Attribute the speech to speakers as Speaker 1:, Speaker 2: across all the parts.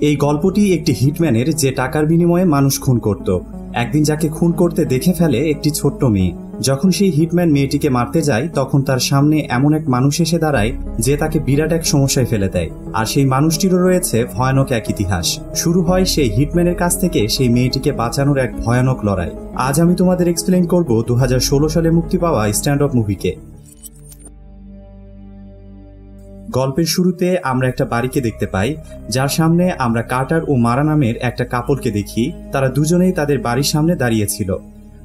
Speaker 1: এই গল্পটি একটি হিটম্যানের যে টাকার বিনিময়ে মানুষ খুন করত। একদিন যাকে খুন করতে দেখে ফেলে একটি ছোট্ট মেয়ে। যখন সেই হিটম্যান মেয়েটিকে মারতে যায় তখন তার সামনে এমন এক মানুষ এসে দাঁড়ায় যে তাকে বিরাট এক সমস্যায় ফেলে দেয়। আর সেই মানুষটিরও রয়েছে ভয়ানক এক ইতিহাস। শুরু হয় সেই হিটম্যানের কাছ থেকে সেই মেয়েটিকে বাঁচানোর এক ভয়ানক লড়াই। আজ আমি তোমাদের এক্সপ্লেইন করব 2016 সালে মুক্তি পাওয়া স্ট্যান্ড আপ মুভিকে। গল্পের শুরুতে আমরা একটা বাড়িকে দেখতে পাই, যার সামনে আমরা কার্টার ও মারা নামের একটা কাপলকে দেখি। তারা দুজনেই তাদের বাড়ির সামনে দাঁড়িয়েছিল।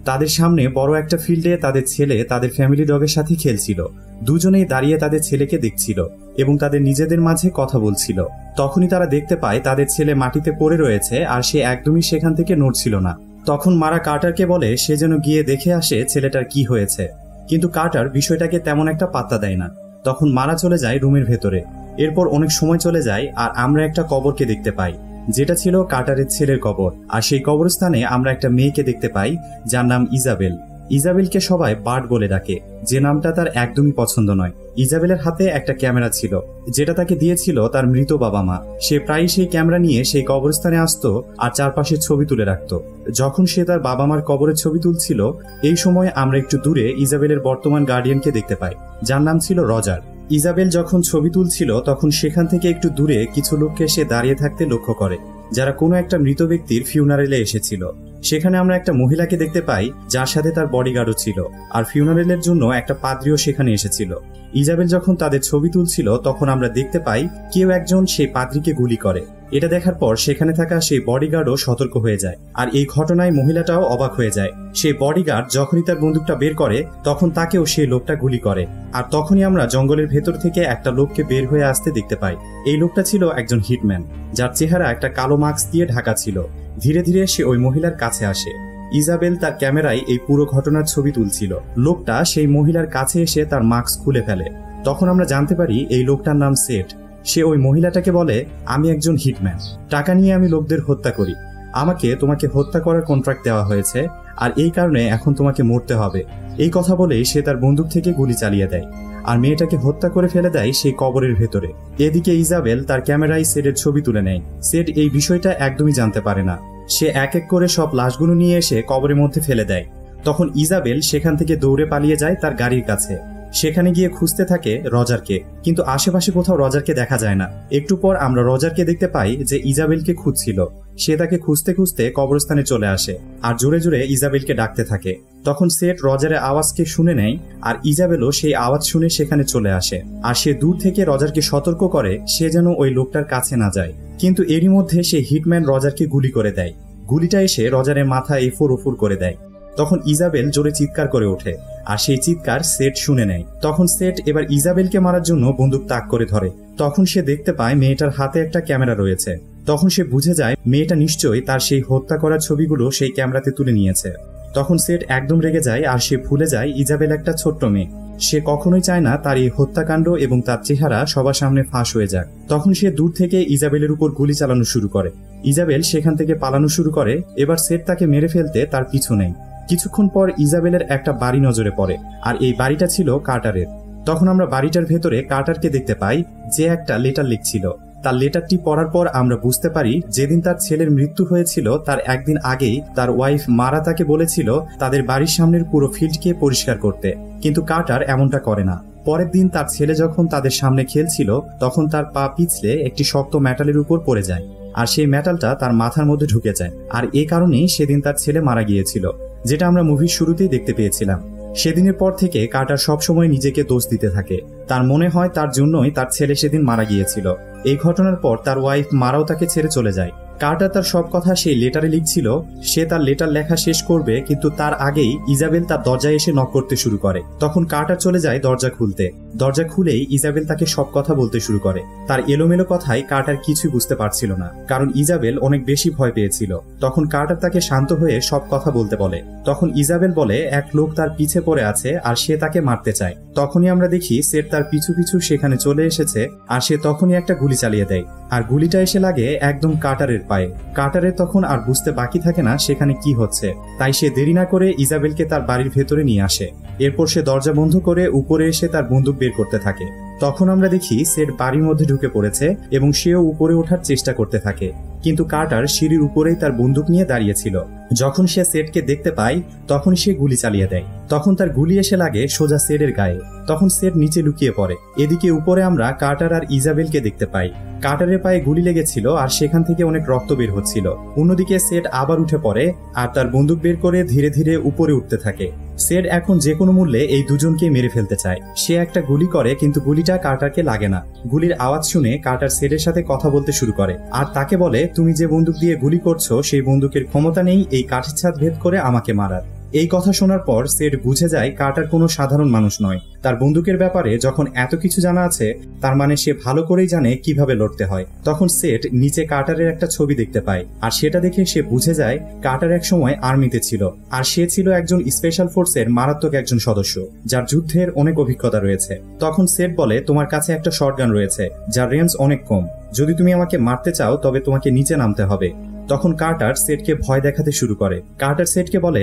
Speaker 1: তাদের সামনে বড় একটা ফিল্ডে তাদের ছেলে তাদের ফ্যামিলি ডগের সাথে খেলছিল। দুজনেই দাঁড়িয়ে তাদের ছেলেকে দেখছিল এবং তাদের নিজেদের মাঝে কথা বলছিল। তখনই তারা দেখতে পায় তাদের ছেলে মাটিতে পড়ে রয়েছে আর সে একদমই সেখান থেকে নড়ছিল না। তখন মারা কার্টারকে বলে সে যেন গিয়ে দেখে আসে ছেলেটার কি হয়েছে, কিন্তু কার্টার বিষয়টাকে তেমন একটা পাত্তা দেয় না। তখন মারা চলে যায় রুমের ভেতরে। এরপর অনেক সময় চলে যায় আর আমরা একটা কবরকে দেখতে পাই, যেটা ছিল কার্টারের ছেলের কবর। আর সেই কবরস্থানে আমরা একটা মেয়েকে দেখতে পাই যার নাম ইজাবেল। ইজাবেলকে সবাই বার্ড বলে ডাকে, যে নামটা তার একদমই পছন্দ নয়। ইজাবেলের হাতে একটা ক্যামেরা ছিল, যেটা তাকে দিয়েছিল তার মৃত বাবা মা। সে প্রায়ই সেই ক্যামেরা নিয়ে সেই কবরস্থানে আসতো আর চারপাশে ছবি তুলে রাখতো। যখন সে তার বাবা মার কবরের ছবি তুলছিল, এই সময় আমরা একটু দূরে ইজাবেলের বর্তমান গার্ডিয়ানকে দেখতে পাই, যার নাম ছিল রজার। ইজাবেল যখন ছবি তুলছিল তখন সেখান থেকে একটু দূরে কিছু লোককে সে দাঁড়িয়ে থাকতে লক্ষ্য করে, যারা কোনো একটা মৃত ব্যক্তির ফিউনারেলে এসেছিল। সেখানে আমরা একটা মহিলাকে দেখতে পাই যার সাথে তার বডিগার্ডও ছিল, আর ফিউনারেলের জন্য একটা পাদ্রীও সেখানে এসেছিল। ইজাবেল যখন তাদের ছবি তুলছিল তখন আমরা দেখতে পাই কেউ একজন সেই পাদ্রীকে গুলি করে। এটা দেখার পর সেখানে থাকা সেই বডিগার্ডও সতর্ক হয়ে যায়, আর এই ঘটনায় মহিলাটাও অবাক হয়ে যায়। সেই বডিগার্ড যখনই তার বন্দুকটা বের করে তখন তাকেও সেই লোকটা গুলি করে। আর তখনই আমরা জঙ্গলের ভেতর থেকে একটা লোককে বের হয়ে আসতে দেখতে পাই। এই লোকটা ছিল একজন হিটম্যান, যার চেহারা একটা কালো মাস্ক দিয়ে ঢাকা ছিল। ধীরে ধীরে সে ওই মহিলার কাছে আসে। ইজাবেল তার ক্যামেরায় এই পুরো ঘটনার ছবি তুলছিল। লোকটা সেই মহিলার কাছে এসে তার মাস্ক খুলে ফেলে। তখন আমরা জানতে পারি এই লোকটার নাম সেট। সে ওই মহিলাটাকে বলে, আমি একজন হিটম্যান, টাকা নিয়ে আমি লোকদের হত্যা করি। আমাকে তোমাকে হত্যা করার কন্ট্রাক্ট দেওয়া হয়েছে, আর এই কারণে এখন তোমাকে মরতে হবে। এই কথা বলেই সে তার বন্দুক থেকে গুলি চালিয়ে দেয় আর মেয়েটাকে হত্যা করে ফেলে দেয় সেই কবরের ভেতরে। এদিকে ইজাবেল তার ক্যামেরায় সেটের ছবি তুলে নেয়। সেট এই বিষয়টা একদমই জানতে পারে না। সে এক এক করে সব লাশগুলো নিয়ে এসে কবরের মধ্যে ফেলে দেয়। তখন ইজাবেল সেখান থেকে দৌড়ে পালিয়ে যায় তার গাড়ির কাছে। সেখানে গিয়ে খুঁজতে থাকে রজারকে, কিন্তু আশেপাশে কোথাও রজারকে দেখা যায় না। একটু পর আমরা রজারকে দেখতে পাই যে ইজাবেলকে খুঁজছিল। সে তাকে খুঁজতে খুঁজতে কবরস্থানে চলে আসে আর জোরে জোরে ইজাবেলকে ডাকতে থাকে। তখন সেট রজারের আওয়াজকে শুনে নেয় আর ইজাবেলও সেই আওয়াজ শুনে সেখানে চলে আসে। আর সে দূর থেকে রজারকে সতর্ক করে সে যেন ওই লোকটার কাছে না যায়। কিন্তু এরই মধ্যে সেই হিটম্যান রজারকে গুলি করে দেয়। গুলিটা এসে রজারের মাথা এফুর ওফুর করে দেয়। তখন ইজাবেল জোরে চিৎকার করে ওঠে আর সেই চিৎকার সেট শুনে নেয়। তখন সেট এবার ইজাবেলকে মারার জন্য বন্দুক তাক করে ধরে। তখন সে দেখতে পায় মেয়েটার হাতে একটা ক্যামেরা রয়েছে। তখন সে বুঝে যায় মেয়েটা নিশ্চয়ই তার সেই হত্যা করার ছবিগুলো সেই ক্যামেরাতে তুলে নিয়েছে। তখন সেট একদম রেগে যায় আর সে ভুলে যায় ইজাবেল একটা ছোট্ট মেয়ে। সে কখনোই চায় না তার এই হত্যাকাণ্ড এবং তার চেহারা সবার সামনে ফাঁস হয়ে যাক। তখন সে দূর থেকে ইজাবেলের উপর গুলি চালানো শুরু করে। ইজাবেল সেখান থেকে পালানো শুরু করে। এবার সেট তাকে মেরে ফেলতে তার পিছু নেই। কিছুক্ষণ পর ইজাবেলের একটা বাড়ি নজরে পড়ে, আর এই বাড়িটা ছিল কার্টারের। তখন আমরা বাড়িটার ভেতরে কার্টারকে দেখতে পাই, যে একটা লেটার লিখছিল। তার লেটারটি পড়ার পর আমরা বুঝতে পারি যেদিন তার ছেলের মৃত্যু হয়েছিল তার একদিন আগেই তার ওয়াইফ মারা তাকে বলেছিল তাদের বাড়ির সামনের পুরো ফিল্ডকে পরিষ্কার করতে, কিন্তু কার্টার এমনটা করে না। পরের দিন তার ছেলে যখন তাদের সামনে খেলছিল তখন তার পা পিছলে একটি শক্ত মেটালের উপর পড়ে যায়, আর সেই মেটালটা তার মাথার মধ্যে ঢুকে যায়। আর এই কারণেই সেদিন তার ছেলে মারা গিয়েছিল, যেটা আমরা মুভির শুরুতেই দেখতে পেয়েছিলাম। সেদিনের পর থেকে কার্টার সবসময় নিজেকে দোষ দিতে থাকে। তার মনে হয় তার জন্যই তার ছেলে সেদিন মারা গিয়েছিল। এই ঘটনার পর তার ওয়াইফ মারাও তাকে ছেড়ে চলে যায়। কার্টার তার সব কথা সেই লেটারে লিখছিল। সে তার লেটার লেখা শেষ করবে, কিন্তু তার আগেই ইজাবেল তার দরজায় এসে নক করতে শুরু করে। তখন কার্টার চলে যায় দরজা খুলতে। দরজা খুলেই ইজাবেল তাকে সব কথা বলতে শুরু করে। তার এলোমেলো কথায় কার্টার কিছুই বুঝতে পারছিল না, কারণ ইজাবেল অনেক বেশি ভয় পেয়েছিল। তখন কার্টার তাকে শান্ত হয়ে সব কথা বলতে বলে। তখন ইজাবেল বলে এক লোক তার পিছে পড়ে আছে আর সে তাকে মারতে চায়। তখনই আমরা দেখি সেট তার পিছু পিছু সেখানে চলে এসেছে আর সে তখনই একটা গুলি চালিয়ে দেয়। আর গুলিটা এসে লাগে একদম কার্টারের পায়ে। কার্টারের তখন আর বুঝতে বাকি থাকে না সেখানে কি হচ্ছে, তাই সে দেরি না করে ইজাবেলকে তার বাড়ির ভেতরে নিয়ে আসে। এরপর সে দরজা বন্ধ করে উপরে এসে তার বন্দুক বের করতে থাকে। তখন আমরা দেখি সেট বাড়ির মধ্যে ঢুকে পড়েছে এবং সেও উপরে ওঠার চেষ্টা করতে থাকে, কিন্তু কার্টার সিঁড়ির উপরেই তার বন্দুক নিয়ে দাঁড়িয়েছিল। যখন সে সেটকে দেখতে পায় তখন সে গুলি চালিয়ে দেয়। তখন তার গুলি এসে লাগে সোজা সেটের গায়ে। তখন সেট নিচে লুকিয়ে পড়ে। এদিকে উপরে আমরা কার্টার আর ইজাবেলকে দেখতে পাই। কার্টারের পায়ে গুলি লেগেছিল আর সেখান থেকে অনেক রক্ত বের হচ্ছিল। অন্যদিকে সেট আবার উঠে পড়ে আর তার বন্দুক বের করে ধীরে ধীরে উপরে উঠতে থাকে। সেট এখন যে কোনো মূল্যে এই দুজনকে মেরে ফেলতে চায়। সে একটা গুলি করে কিন্তু গুলিটা কার্টারকে লাগে না। গুলির আওয়াজ শুনে কার্টার সেটের সাথে কথা বলতে শুরু করে আর তাকে বলে, তুমি যে বন্দুক দিয়ে গুলি করছো সেই বন্দুকের ক্ষমতা নেই এই কাঠের ছাদ ভেদ করে আমাকে মারার। এই কথা শোনার পর সেট বুঝে যায় কার্টার কোনো সাধারণ মানুষ নয়। তার বন্দুকের ব্যাপারে যখন এত কিছু জানা আছে তার মানে সে ভালো করেই জানে কিভাবে লড়তে হয়। তখন সেট নিচে কার্টারের একটা ছবি দেখতে পায় আর সেটা দেখে সে বুঝে যায় কার্টার এক সময় আর্মিতে ছিল আর সে ছিল একজন স্পেশাল ফোর্সের মারাত্মক একজন সদস্য যার যুদ্ধের অনেক অভিজ্ঞতা রয়েছে। তখন সেট বলে, তোমার কাছে একটা শটগান রয়েছে যার রেঞ্জ অনেক কম, যদি তুমি আমাকে মারতে চাও তবে তোমাকে নিচে নামতে হবে। তখন কার্টার সেটকে ভয় দেখাতে শুরু করে। কার্টার সেটকে বলে,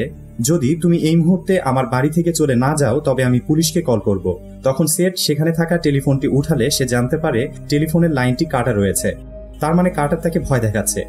Speaker 1: যদি তুমি এই মুহূর্তে আমার বাড়ি থেকে চলে না যাও তবে আমি পুলিশকে কল করব। তখন সেট সেখানে থাকা টেলিফোনটি উঠালে সে জানতে পারে টেলিফোনের লাইনটি কাটা রয়েছে, তার মানে কার্টার তাকে ভয় দেখাচ্ছে।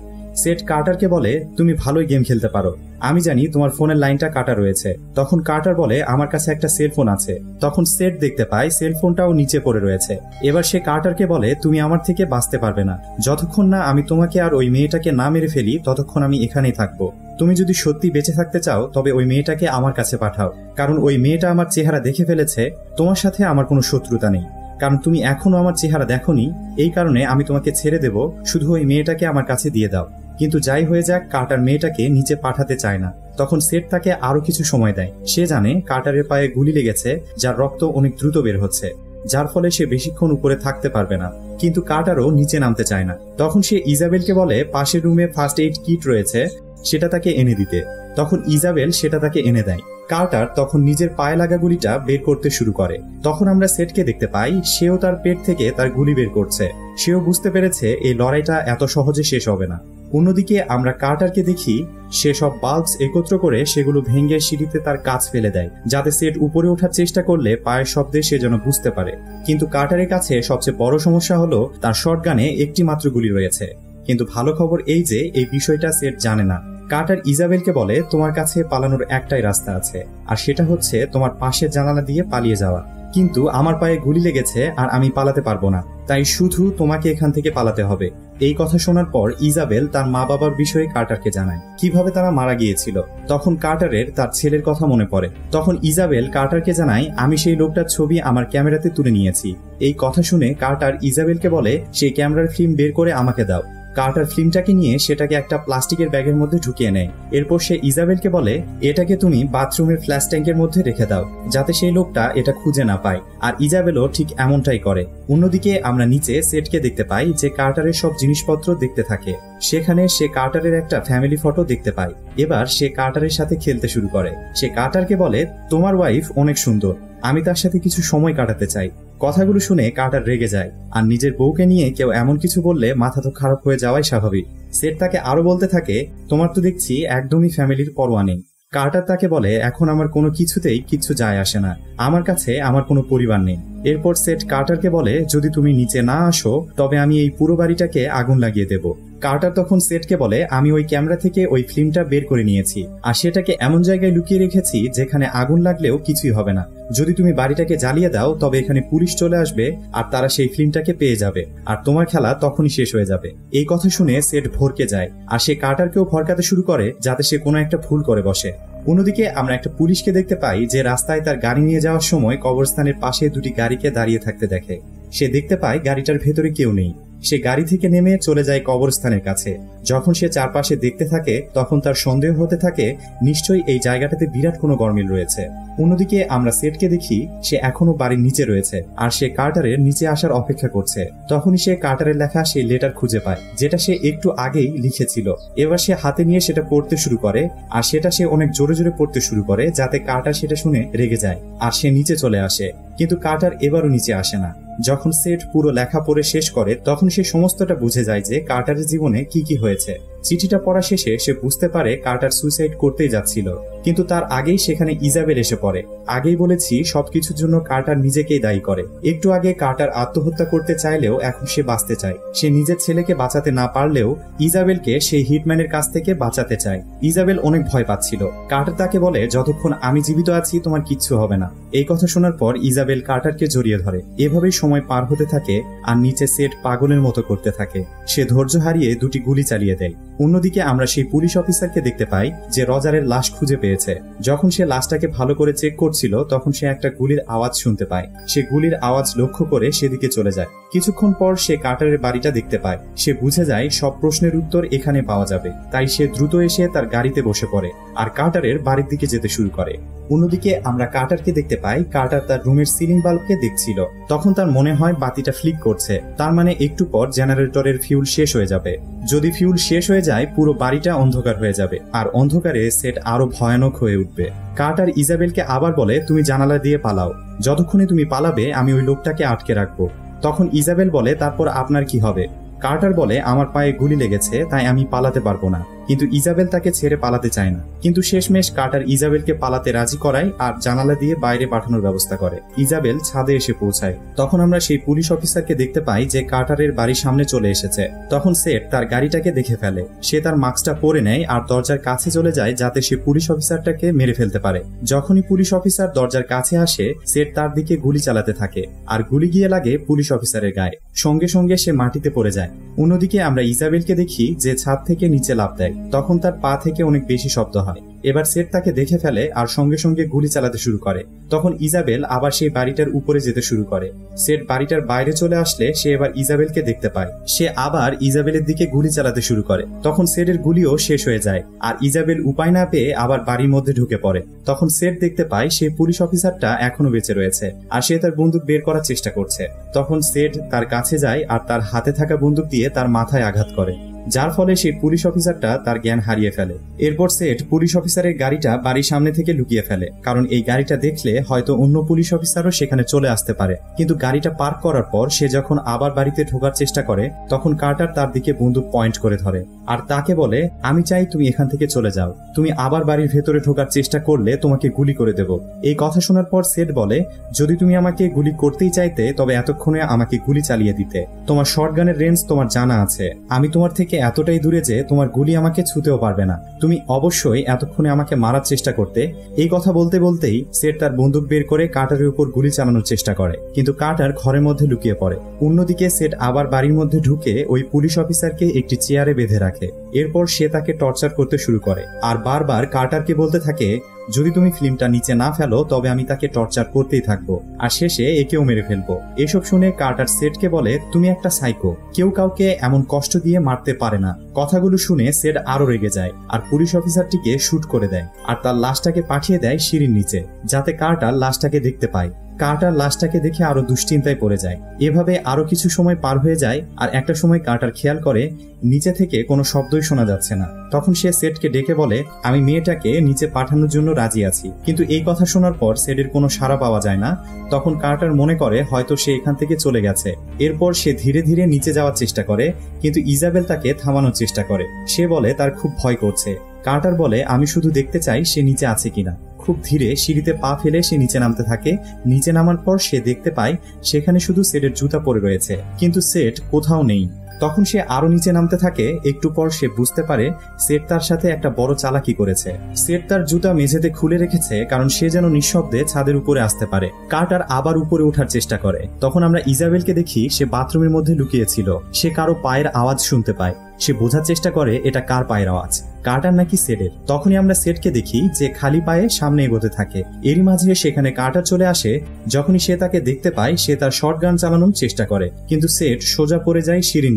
Speaker 1: সেট কার্টারকে বলে, তুমি ভালোই গেম খেলতে পারো, আমি জানি তোমার ফোনের লাইনটা কাটা রয়েছে। তখন কার্টার বলে, আমার কাছে একটা সেলফোন আছে। তখন সেট দেখতে পায় সেলফোনটাও নিচে পড়ে রয়েছে। এবার সে কার্টারকে বলে, তুমি আমার থেকে বাঁচতে পারবে না, যতক্ষণ না আমি তোমাকে আর ওই মেয়েটাকে না মেরে ফেলি ততক্ষণ আমি এখানেই থাকবো। তুমি যদি সত্যি বেঁচে থাকতে চাও তবে ওই মেয়েটাকে আমার কাছে পাঠাও, কারণ ওই মেয়েটা আমার চেহারা দেখে ফেলেছে। তোমার সাথে আমার কোনো শত্রুতা নেই, কারণ তুমি এখনো আমার চেহারা দেখোনি, এই কারণে আমি তোমাকে ছেড়ে দেব, শুধু ওই মেয়েটাকে আমার কাছে দিয়ে দাও। কিন্তু যাই হয়ে যাক, কার্টার মেয়েটাকে নিচে পাঠাতে চায় না। তখন সেট তাকে আরো কিছু সময় দেয়। সে জানে কার্টারের পায়ে গুলি লেগেছে যার রক্ত অনেক দ্রুত বের হচ্ছে, যার ফলে সে বেশিক্ষণ উপরে থাকতে পারবে না। কিন্তু কার্টারও নিচে নামতে চায় না। তখন সে ইজাবেলকে বলে পাশের রুমে ফার্স্ট এইড কিট রয়েছে, সেটা তাকে এনে দিতে। তখন ইজাবেল সেটা তাকে এনে দেয়। কার্টার তখন নিজের পায়ে লাগা গুলিটা বের করতে শুরু করে। তখন আমরা সেটকে দেখতে পাই সেও তার পেট থেকে তার গুলি বের করছে। সেও বুঝতে পেরেছে এই লড়াইটা এত সহজে শেষ হবে না। অন্যদিকে আমরা কার্টারকে দেখি সে সব বাল্বস একত্র করে সেগুলো ভেঙে সিঁড়িতে তার কাজ ফেলে দেয়, যাতে সেট উপরে ওঠার চেষ্টা করলে পায়ের শব্দে সে যেন বুঝতে পারে। কিন্তু কার্টারের কাছে সবচেয়ে বড় সমস্যা হলো তার শটগানে একটি মাত্র গুলি রয়েছে। কিন্তু ভালো খবর এই যে এই বিষয়টা সেট জানে না। কার্টার ইজাবেলকে বলে, তোমার কাছে পালানোর একটাই রাস্তা আছে, আর সেটা হচ্ছে তোমার পাশের জানালা দিয়ে পালিয়ে যাওয়া। কিন্তু আমার পায়ে গুলি লেগেছে আর আমি পালাতে পারবো না, তাই শুধু তোমাকে এখান থেকে পালাতে হবে। এই কথা শোনার পর ইজাবেল তার মা বাবার বিষয়ে কার্টারকে জানায়, কিভাবে তারা মারা গিয়েছিল। তখন কার্টারের তার ছেলের কথা মনে পড়ে। তখন ইজাবেল কার্টারকে জানায়, আমি সেই লোকটার ছবি আমার ক্যামেরাতে তুলে নিয়েছি। এই কথা শুনে কার্টার ইজাবেলকে বলে, সেই ক্যামেরার ফিল্ম বের করে আমাকে দাও। কার্টার ফিল্মটাকে নিয়ে সেটাকে একটা প্লাস্টিকের ব্যাগের মধ্যে ঢুকিয়ে নেয়। এরপর সে ইজাবেলকে বলে, এটাকে তুমি বাথরুমের ফ্ল্যাশ ট্যাঙ্কের মধ্যে রেখে দাও, যাতে সেই লোকটা এটা খুঁজে না পায়। আর ইজাবেলও ঠিক এমনটাই করে। অন্যদিকে আমরা নিচে সেটকে দেখতে পাই যে কার্টারের সব জিনিসপত্র দেখতে থাকে। সেখানে সে কার্টারের একটা ফ্যামিলি ফটো দেখতে পায়। এবার সে কার্টারের সাথে খেলতে শুরু করে। সে কার্টারকে বলে, তোমার ওয়াইফ অনেক সুন্দর, আমি তার সাথে কিছু সময় কাটাতে চাই। কথাগুলো শুনে কার্টার রেগে যায়, আর নিজের বউকে নিয়ে কেউ এমন কিছু বললে মাথা তো খারাপ হয়ে যাওয়াই স্বাভাবিক। সেট তাকে আরো বলতে থাকে, তোমার তো দেখছি একদমই ফ্যামিলির পরোয়া নেই। কার্টার তাকে বলে, এখন আমার কোনো কিছুতেই কিচ্ছু যায় আসে না, আমার কাছে আমার কোনো পরিবার নেই। এরপর সেট কার্টারকে বলে, যদি তুমি নিচে না আসো তবে আমি এই পুরো বাড়িটাকে আগুন লাগিয়ে দেব। কার্টার তখন সেটকে বলে, আমি ওই ক্যামেরা থেকে ওই ফিল্মটা বের করে নিয়েছি, আর সেটাকে এমন জায়গায় লুকিয়ে রেখেছি যেখানে আগুন লাগলেও কিছুই হবে না। যদি তুমি বাড়িটাকে জ্বালিয়ে দাও তবে এখানে পুলিশ চলে আসবে আর তারা সেই ফিল্মটাকে পেয়ে যাবে, আর তোমার খেলা তখনই শেষ হয়ে যাবে। এই কথা শুনে সেট ভরকে যায়, আর সে কার্টারকেও ভরকাতে শুরু করে যাতে সে কোনো একটা ভুল করে বসে। অন্যদিকে আমরা একটা পুলিশকে দেখতে পাই যে রাস্তায় তার গাড়ি নিয়ে যাওয়ার সময় কবরস্থানের পাশে দুটি গাড়িকে দাঁড়িয়ে থাকতে দেখে। সে দেখতে পায় গাড়িটার ভেতরে কেউ নেই। সে গাড়ি থেকে নেমে চলে যায় কবরস্থানের কাছে। যখন সে চারপাশে দেখতে থাকে তখন তার সন্দেহ হতে থাকে নিশ্চয়ই এই জায়গাটাতে বিরাট কোনো গরমিল রয়েছে। অন্যদিকে আমরা সেটকে দেখি সে এখনো বাড়ির নিচে রয়েছে আর সে কার্টারের নিচে আসার অপেক্ষা করছে। তখনই সে কার্টারের লেখা সেই লেটার খুঁজে পায় যেটা সে একটু আগেই লিখেছিল। এবার সে হাতে নিয়ে সেটা পড়তে শুরু করে আর সেটা সে অনেক জোরে জোরে পড়তে শুরু করে যাতে কার্টার সেটা শুনে রেগে যায় আর সে নিচে চলে আসে। কিন্তু কার্টার এবারও নিচে আসে না। যখন সেট পুরো লেখা পড়ে শেষ করে তখন সে সমস্তটা বুঝে যায় যে কার্টারের জীবনে কি কি হয়েছে। চিঠিটা পড়া শেষে সে বুঝতে পারে কার্টার সুইসাইড করতেই যাচ্ছিল, কিন্তু তার আগেই সেখানে ইজাবেল এসে পড়ে। আগেই বলেছি সবকিছুর জন্য কার্টার নিজেকেই দায়ী করে। একটু আগে কার্টার আত্মহত্যা করতে চাইলেও এখন সে বাঁচতে চায়। সে নিজের ছেলেকে বাঁচাতে না পারলেও ইজাবেলকে সেই হিটম্যানের কাছ থেকে বাঁচাতে চায়। ইজাবেল অনেক ভয় পাচ্ছিল। কার্টার তাকে বলে, যতক্ষণ আমি জীবিত আছি তোমার কিচ্ছু হবে না। এই কথা শোনার পর ইজাবেল কার্টারকে জড়িয়ে ধরে। এভাবেই সময় পার হতে থাকে আর নিচে সেট পাগলের মতো করতে থাকে। সে ধৈর্য হারিয়ে দুটি গুলি চালিয়ে দেয়। অন্যদিকে আমরা সেই পুলিশ অফিসারকে দেখতে পাই যে রজারের লাশ খুঁজে পেয়েছে। যখন সে লাশটাকে ভালো করে চেক করছিল তখন সে একটা গুলির আওয়াজ শুনতে পায়। সে গুলির আওয়াজ লক্ষ্য করে সেদিকে চলে যায়। কিছুক্ষণ পর সে কার্টারের বাড়িটা দেখতে পায়। সে বুঝে যায় সব প্রশ্নের উত্তর এখানে পাওয়া যাবে, তাই সে দ্রুত এসে তার গাড়িতে বসে পড়ে আর কার্টারের বাড়ির দিকে যেতে শুরু করে। অন্যদিকে আমরা কার্টারকে দেখতে পাই কার্টার তার রুমের সিলিং বাল্বকে দেখছিল। তখন তার মনে হয় বাতিটা ফ্লিক করছে, তার মানে একটু পর জেনারেটরের ফিউল শেষ হয়ে যাবে। যদি ফিউল শেষ হয়ে যায় পুরো বাড়িটা অন্ধকার হয়ে যাবে আর অন্ধকারে সেট আরো ভয়ানক হয়ে উঠবে। কার্টার ইজাবেলকে আবার বলে, তুমি জানালা দিয়ে পালাও, যতক্ষণে তুমি পালাবে আমি ওই লোকটাকে আটকে রাখবো। তখন ইজাবেল বলে, তারপর আপনার কি হবে? কার্টার বলে, আমার পায়ে গুলি লেগেছে তাই আমি পালাতে পারবো না। কিন্তু ইজাবেল তাকে ছেড়ে পালাতে চায় না। কিন্তু শেষমেশ কার্টার ইজাবেলকে পালাতে রাজি করায় আর জানালা দিয়ে বাইরে পাঠানোর ব্যবস্থা করে। ইজাবেল ছাদে এসে পৌঁছায়। তখন আমরা সেই পুলিশ অফিসারকে দেখতে পাই যে কার্টারের বাড়ির সামনে চলে এসেছে। তখন সেট তার গাড়িটাকে দেখে ফেলে। সে তার মাস্কটা পরে নেয় আর দরজার কাছে চলে যায় যাতে সে পুলিশ অফিসারটাকে মেরে ফেলতে পারে। যখনই পুলিশ অফিসার দরজার কাছে আসে সেট তার দিকে গুলি চালাতে থাকে আর গুলি গিয়ে লাগে পুলিশ অফিসারের গায়ে। সঙ্গে সঙ্গে সে মাটিতে পড়ে যায়। অন্যদিকে আমরা ইজাবেলকে দেখি যে ছাদ থেকে নিচে লাফ দেয়। তখন তার পা থেকে অনেক বেশি শব্দ হয়। এবার সেট তাকে দেখে ফেলে আর সঙ্গে সঙ্গে গুলি চালাতে শুরু করে। তখন ইজাবেল আবার সেই বাড়িটার উপরে যেতে শুরু করে। সেট বাড়িটার বাইরে চলে আসলে সে এবার ইজাবেলকে দেখতে পায়। সে আবার ইজাবেলের দিকে গুলি চালাতে শুরু করে। তখন সেটের গুলিও শেষ হয়ে যায় আর ইজাবেল উপায় না পেয়ে আবার বাড়ির মধ্যে ঢুকে পড়ে। তখন সেট দেখতে পায় সেই পুলিশ অফিসারটা এখনো বেঁচে রয়েছে আর সে তার বন্দুক বের করার চেষ্টা করছে। তখন সেট তার কাছে যায় আর তার হাতে থাকা বন্দুক দিয়ে তার মাথায় আঘাত করে, যার ফলে সেই পুলিশ অফিসারটা তার জ্ঞান হারিয়ে ফেলে। এরপর সেট পুলিশ অফিসারের গাড়িটা বাড়ির সামনে থেকে লুকিয়ে ফেলে, কারণ এই গাড়িটা দেখলে হয়তো অন্য পুলিশ অফিসারও সেখানে চলে আসতে পারে। কিন্তু গাড়িটা পার্ক করার পর সে যখন আবার বাড়িতে ঢোকার চেষ্টা করে তখন কার্টার তার দিকে বন্দুক পয়েন্ট করে ধরে আর তাকে বলে, আমি চাই তুমি এখান থেকে চলে যাও, তুমি আবার বাড়ির ভেতরে ঢোকার চেষ্টা করলে তোমাকে গুলি করে দেব। এই কথা শোনার পর সেট বলে, যদি তুমি আমাকে গুলি করতেই চাইতে তবে এতক্ষণে আমাকে গুলি চালিয়ে দিতে। তোমার শটগানের রেঞ্জ তোমার জানা আছে, আমি তোমার থেকে এতটাই দূরে যে তোমার গুলি আমাকে ছুঁতেও পারবে না। তুমি অবশ্যই এতক্ষণে আমাকে মারার চেষ্টা করতে। এই কথা বলতে বলতেই সেট তার বন্দুক বের করে কার্টারের উপর গুলি চালানোর চেষ্টা করে, কিন্তু কার্টার ঘরের মধ্যে লুকিয়ে পড়ে। অন্যদিকে সেট আবার বাড়ির মধ্যে ঢুকে ওই পুলিশ অফিসারকে একটি চেয়ারে বেঁধে রাখে। এরপর সে তাকে টর্চার করতে শুরু করে আর বারবার কার্টারকে বলতে থাকে, যদি তুমি ফিল্মটা নিচে না ফেলো তবে আমি তাকে টর্চার করতেই থাকবো আর শেষে একেও মেরে ফেলবো। এসব শুনে কার্টার সেটকে বলে, তুমি একটা সাইকো, কেউ কাউকে এমন কষ্ট দিয়ে মারতে পারে না। কথাগুলো শুনে সেট আরো রেগে যায় আর পুলিশ অফিসারটিকে শুট করে দেয় আর তার লাশটাকে পাঠিয়ে দেয় সিঁড়ির নিচে যাতে কার্টার লাশটাকে দেখতে পায়। কার্টার লাশটাকে দেখে আরো দুশ্চিন্তায় পড়ে যায়। এভাবে আরো কিছু সময় পার হয়ে যায় আর একটা সময় কার্টার খেয়াল করে নিচে থেকে কোনো শব্দই শোনা যাচ্ছে না। তখন সে সেটকে ডেকে বলে, আমি মেয়েটাকে নিচে পাঠানোর জন্য রাজি আছি। কিন্তু এই কথা শোনার পর সেটের কোনো সাড়া পাওয়া যায় না। তখন কার্টার মনে করে হয়তো সে এখান থেকে চলে গেছে। এরপর সে ধীরে ধীরে নিচে যাওয়ার চেষ্টা করে, কিন্তু ইজাবেল তাকে থামানোর চেষ্টা করে। সে বলে তার খুব ভয় করছে। কার্টার বলে, আমি শুধু দেখতে চাই সে নিচে আছে কিনা। খুব ধীরে সিঁড়িতে পা ফেলে সে নিচে নামতে থাকে। নিচে নামার পর সে দেখতে পায় সেখানে শুধু সেটের জুতা পরে রয়েছে, কিন্তু সেট কোথাও নেই। তখন সে আরো নিচে নামতে থাকে। একটু পর সে বুঝতে পারে সেট তার সাথে একটা বড় চালাকি করেছে। সেট তার জুতা মেঝেতে খুলে রেখেছে কারণ সে যেন নিঃশব্দে ছাদের উপরে আসতে পারে। কার্টার আবার উপরে ওঠার চেষ্টা করে। তখন আমরা ইজাবেলকে দেখি সে বাথরুমের মধ্যে লুকিয়েছিল। সে কারো পায়ের আওয়াজ শুনতে পায়। সে বোঝার চেষ্টা করে এটা কার পায়ের আওয়াজ, কার্টার নাকি সেডের। তখনই আমরা সেডকে দেখি যে খালি পায়ে সামনে এগোতে থাকে। এরই মাঝে সেখানে কার্টার চলে আসে। যখনই সে তাকে দেখতে পায় সে তার শটগান চালানোর চেষ্টা করে, কিন্তু সেড সোজা পড়ে যায় সিঁড়ির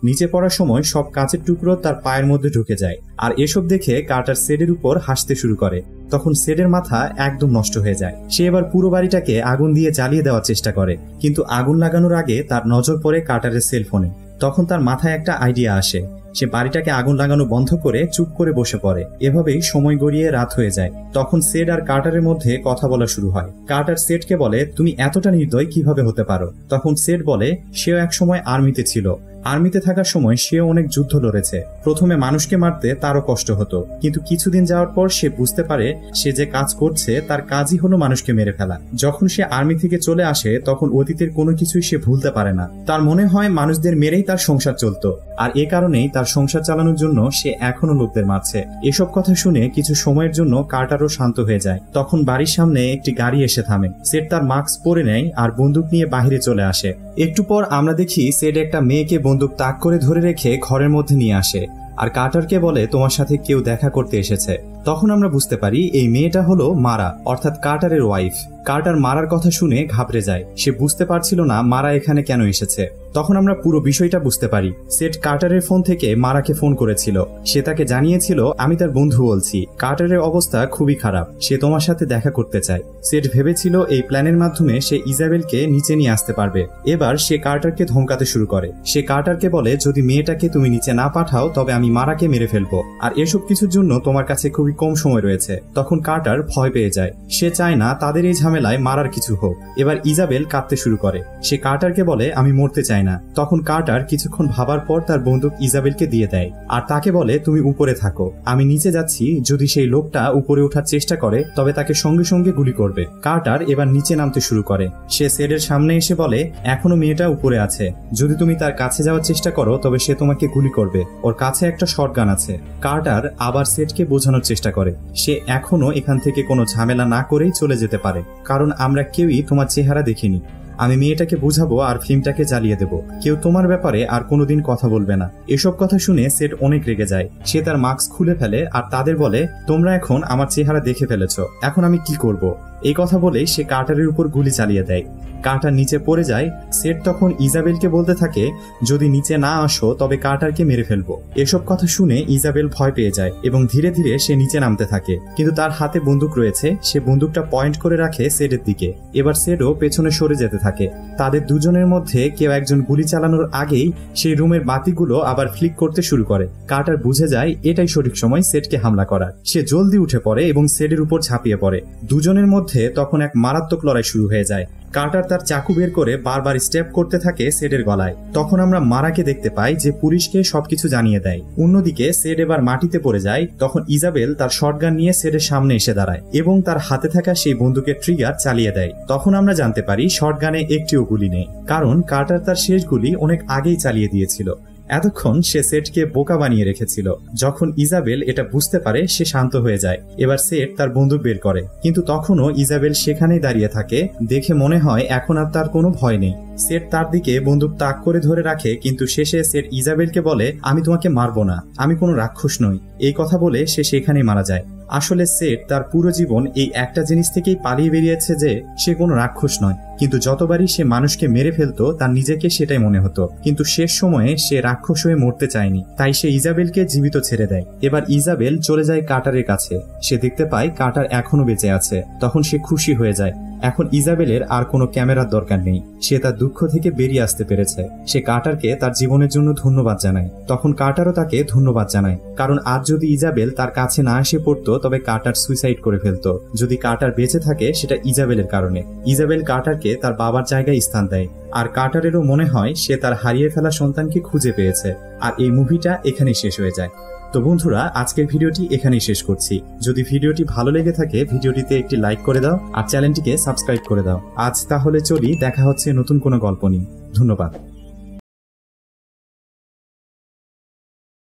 Speaker 1: নিচে পড়ার সময় সব কাঁচের টুকরো তার পায়ের মধ্যে ঢুকে যায়। আর এসব দেখে কার্টার সেডের উপর হাসতে শুরু করে। তখন সেডের মাথা একদম নষ্ট হয়ে যায়। সে এবার পুরো বাড়িটাকে আগুন দিয়ে জ্বালিয়ে দেওয়ার চেষ্টা করে, কিন্তু আগুন লাগানোর আগে তার নজর পড়ে কার্টারের সেলফোনে। তখন তার মাথায় একটা আইডিয়া আসে। সে বাড়িটাকে আগুন লাগানো বন্ধ করে চুপ করে বসে পড়ে। এভাবেই সময় গড়িয়ে রাত হয়ে যায়। তখন সেড আর কার্টারের মধ্যে কথা বলা শুরু হয়। কার্টার সেডকে বলে, তুমি এতটা নির্দয় কিভাবে হতে পারো? তখন সেড বলে, সেও একসময় আর্মিতে ছিল। আর্মিতে থাকার সময় সেও অনেক যুদ্ধ লড়েছে। প্রথমে মানুষকে মারতে তারও কষ্ট হতো, কিন্তু কিছুদিন যাওয়ার পর সে বুঝতে পারে সে যে কাজ করছে তার কাজই হলো মানুষকে মেরে ফেলা। যখন সে আর্মি থেকে চলে আসে তখন অতীতের কোনো কিছুই সে ভুলতে পারে না। তার মনে হয় মানুষদের মেরেই তার সংসার চলতো, আর এ কারণেই তার সংসার চালানোর জন্য সে এখনো লোকদের মারছে। এসব কথা শুনে কিছু সময়ের জন্য কার্টারও শান্ত হয়ে যায়। তখন বাড়ির সামনে একটি গাড়ি এসে থামে। সেড তার মাস্ক পরে নেয় আর বন্দুক নিয়ে বাহিরে চলে আসে। একটু পর আমরা দেখি সেড একটা মেয়েকে বন্দুক তাক করে ধরে রেখে ঘরের মধ্যে নিয়ে আসে আর কার্টারকে বলে, তোমার সাথে কেউ দেখা করতে এসেছে। তখন আমরা বুঝতে পারি এই মেয়েটা হলো মারা, অর্থাৎ কার্টারের ওয়াইফ। কার্টার মারার কথা শুনে ঘাবড়ে যায়। সে বুঝতে পারছিল না মারা এখানে কেন এসেছে। তখন আমরা পুরো বিষয়টা বুঝতে পারি। সেড কার্টারের ফোন থেকে মারাকে ফোন করেছিল। সে তাকে জানিয়েছিল, আমি তার বন্ধু বলছি, কার্টারের অবস্থা খুবই খারাপ, সে তোমার সাথে দেখা করতে চায়। সেড ভেবেছিল এই প্ল্যানের মাধ্যমে সে ইজাবেলকে নিচে নিয়ে আসতে পারবে। এবার সে কার্টারকে ধমকাতে শুরু করে। সে কার্টারকে বলে, যদি মেয়েটাকে তুমি নিচে না পাঠাও তবে আমি মারাকে মেরে ফেলবো, আর এসব কিছুর জন্য তোমার কাছে খুবই কম সময় রয়েছে। তখন কার্টার ভয় পেয়ে যায়। সে চায় না তাদের এই ঝামেলায় মারার কিছু হোক। এবার ইজাবেল কাঁদতে শুরু করে। সে কার্টারকে বলে, আমি মরতে চাই না। তখন কার্টার কিছুক্ষণ ভাবার পর তার বন্দুক ইজাবেলকে দিয়ে দেয় আর তাকে বলে, তুমি উপরে থাকো, আমি নিচে যাচ্ছি। যদি সেই লোকটা উপরে ওঠার চেষ্টা করে তবে তাকে সঙ্গে সঙ্গে গুলি করবে। কার্টার এবার নিচে নামতে শুরু করে। সে সেডের সামনে এসে বলে, এখনো মেয়েটা উপরে আছে, যদি তুমি তার কাছে যাওয়ার চেষ্টা করো তবে সে তোমাকে গুলি করবে, ওর কাছে একটা শটগান আছে। কার্টার আবার সেডকে বোঝানোর চেষ্টা করে সে এখনো এখান থেকে কোনো ঝামেলা না করেই চলে যেতে পারে, কারণ আমরা কেউই তোমার চেহারা দেখিনি। আমি মেয়েটাকে বুঝাবো আর ফিল্মটাকে জ্বালিয়ে দেব, কেউ তোমার ব্যাপারে আর কোনোদিন কথা বলবে না। এসব কথা শুনে সেড অনেক রেগে যায়। সে তার মাস্ক খুলে ফেলে আর তাদের বলে, তোমরা এখন আমার চেহারা দেখে ফেলেছো, এখন আমি কি করব? এই কথা বলেই সে কার্টারের উপর গুলি চালিয়ে দেয়। কার্টার নিচে পড়ে যায়। সেড তখন ইজাবেলকে বলতে থাকে, যদি নিচে না আসো তবে কার্টারকে মেরে ফেলবো। এসব কথা শুনে ইজাবেল ভয় পেয়ে যায় এবং ধীরে ধীরে সে নিচে নামতে থাকে, কিন্তু তার হাতে বন্দুক রয়েছে। সে বন্দুকটা পয়েন্ট করে রাখে সেডের দিকে। এবার সেডও পেছনে সরে যেতে থাকে। তাদের দুজনের মধ্যে কেউ একজন গুলি চালানোর আগেই সেই রুমের বাতিগুলো আবার ফ্লিক করতে শুরু করে। কার্টার বুঝে যায় এটাই সঠিক সময় সেডকে হামলা করার। সে জলদি উঠে পড়ে এবং সেডের উপর ঝাঁপিয়ে পড়ে। দুজনের মধ্যে তখন এক মারাত্মক লড়াই শুরু হয়ে যায়। কার্টার তার চাকু বের করে বারবার স্টেপ করতে থাকে সেডের গলায়। তখন আমরা মারাকে দেখতে পাই যে পুলিশকে সবকিছু জানিয়ে দেয়। অন্যদিকে সেড এবার মাটিতে পড়ে যায়। তখন ইজাবেল তার শটগান নিয়ে সেডের সামনে এসে দাঁড়ায় এবং তার হাতে থাকা সেই বন্দুকের ট্রিগার চালিয়ে দেয়। তখন আমরা জানতে পারি শটগানে একটিও গুলি নেই, কারণ কার্টার তার শেষ গুলি অনেক আগেই চালিয়ে দিয়েছিল। এতক্ষণ সে সেডকে বোকা বানিয়ে রেখেছিল। যখন ইজাবেল এটা বুঝতে পারে সে শান্ত হয়ে যায়। এবার সেড তার বন্দুক বের করে, কিন্তু তখনও ইজাবেল সেখানেই দাঁড়িয়ে থাকে। দেখে মনে হয় এখন আর তার কোনো ভয় নেই। সেড তার দিকে বন্দুক তাক করে ধরে রাখে, কিন্তু শেষে সেড ইজাবেলকে বলে, আমি তোমাকে মারবো না, আমি কোনো রাক্ষস নই। এই কথা বলে সে সেখানেই মারা যায়। আসলে সেড তার পুরো জীবন এই একটা জিনিস থেকেই পালিয়ে বেরিয়েছে যে সে কোনো রাক্ষস নয়, কিন্তু যতবারই সে মানুষকে মেরে ফেলতো তার নিজেকে সেটাই মনে হতো। কিন্তু শেষ সময়ে সে রাক্ষস হয়ে মরতে চায়নি, তাই সে ইজাবেলকে জীবিত ছেড়ে দেয়। এবার ইজাবেল চলে যায় কার্টারের কাছে। সে দেখতে পায় কার্টার এখনো বেঁচে আছে। তখন সে খুশি হয়ে যায়। এখন ইজাবেলের আর কোনো ক্যামেরার দরকার নেই। সে তার দুঃখ থেকে বেরিয়ে আসতে পেরেছে। সে কার্টারকে তার জীবনের জন্য ধন্যবাদ জানায়। তখন কার্টারও তাকে ধন্যবাদ জানায়, কারণ আজ যদি ইজাবেল তার কাছে না এসে পড়তো তবে কার্টার সুইসাইড করে ফেলতো। যদি কার্টার বেঁচে থাকে সেটা ইজাবেলের কারণে। ইজাবেল কার্টারকে তার বাবার জায়গায় স্থান দেয়, আর কার্টারেরও মনে হয় সে তার হারিয়ে ফেলা সন্তানকে খুঁজে পেয়েছে। আর এই মুভিটা এখানেই শেষ হয়ে যায়। তো বন্ধুরা, আজকের ভিডিওটি এখানেই শেষ করছি। যদি ভিডিওটি ভালো লেগে থাকে ভিডিওটিতে একটি লাইক করে দাও আর চ্যানেলটিকে সাবস্ক্রাইব করে দাও। আজ তাহলে চলি, দেখা হচ্ছে নতুন কোনো গল্প নিয়ে। ধন্যবাদ।